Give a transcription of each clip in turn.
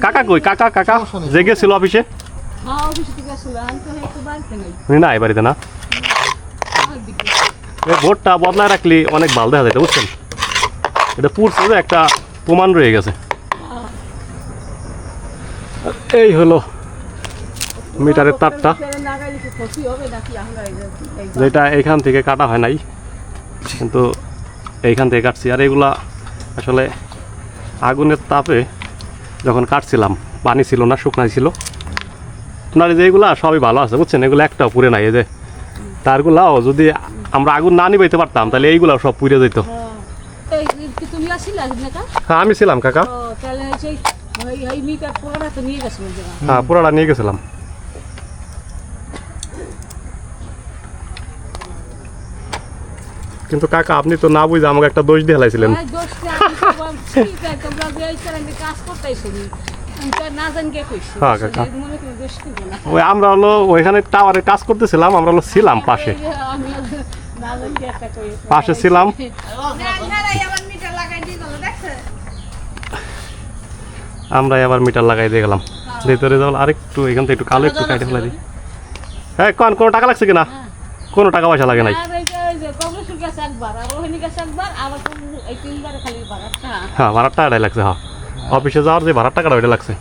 কাকা কই কাকা কাকা যে গেছিল অফিসে না এই বাড়িতে না ভোটটা বদলায় রাখলি অনেক ভালো দেখা যায় বুঝছেন এটা পুরছে যে একটা প্রমাণ রয়ে গেছে এই হলো মিটারের তারটা যেটা এইখান থেকে কাটা হয় নাই কিন্তু এইখান থেকে কাটছি আর এগুলা আসলে আগুনের তাপে যখন কাটছিলাম পানি ছিল না শুকনাই ছিল আপনার যেগুলা সবই ভালো আছে বুঝছেন এগুলো একটাও পুড়ে নাই এই যে তারগুলাও যদি আমরা আগুন না নিবাইতে পারতাম তাহলে এইগুলাও সব পুড়ে যেত হ্যাঁ আমি ছিলাম কাকা হ্যাঁ পুরোটা নিয়ে গেছিলাম কিন্তু কাকা আপনি তো না বুঝে আমাকে একটা দোষ দিয়ে হেলাইছিলেন হ্যাঁ কাকা ওই আমরা হলো ওইখানে টাওয়ারে কাজ করতেছিলাম আমরা হলো ছিলাম পাশে পাশে ছিলাম আমরা আবার মিটার লাগাই দিয়ে গেলাম ভিতরে যাবো আরেকটু এখান থেকে একটু কালো একটু কাটে ফেলে দিই হ্যাঁ কোনো টাকা লাগছে কিনা কোনো টাকা পয়সা লাগে নাই হ্যাঁ ভাড়ার টাকাটাই লাগছে হ্যাঁ অফিসে যাওয়ার যে ভাড়ার টাকাটা ওইটা লাগছে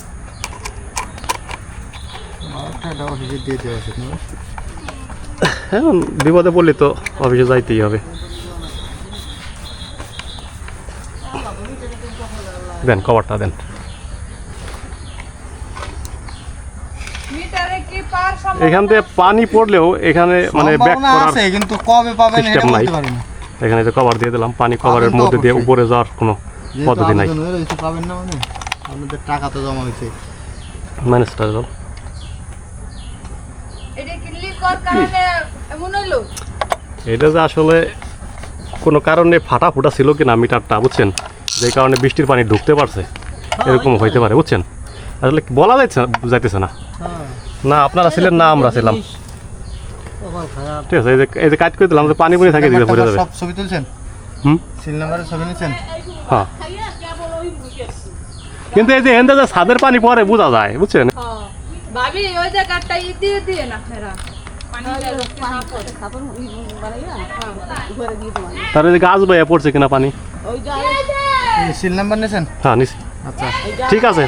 হ্যাঁ বিপদে পড়লে তো অফিসে যাইতেই হবে দেন কভারটা দেন এখান থেকে পানি পড়লেও এখানে মানে ব্যাক করার কিন্তু কবে পাবেন এটা বলতে পারি না এখানে যে কভার দিয়ে দিলাম পানি কভারের মধ্যে দিয়ে উপরে যাওয়ার কোনো পদ্ধতি নাই পাবেন না মানে আমাদের টাকা তো জমা হয়েছে ম্যানেজটা যাও এটা যে আসলে কোনো কারণে ফাটা ফুটা ছিল কিনা মিটারটা বুঝছেন যে কারণে বৃষ্টির পানি ঢুকতে পারছে এরকম হইতে পারে বুঝছেন আসলে বলা যাইতেছে না না আপনারা ছিলেন না আমরা ছিলাম ঠিক আছে এই যে কাজ করে দিলাম পানি পুনি থাকে দিকে পড়ে যাবে সব ছবি তুলছেন সিল নাম্বারের ছবি নিছেন হ্যাঁ কিন্তু এই যে এন্ডে যে ছাদের পানি পড়ে বোঝা যায় বুঝছেন ভাবি ওই জায়গাটা দিয়ে দিয়ে না ফেরা তার যে গাছ বয়ে পড়ছে কিনা পানি সিল নাম্বার নিছেন হ্যাঁ নিছি আচ্ছা ঠিক আছে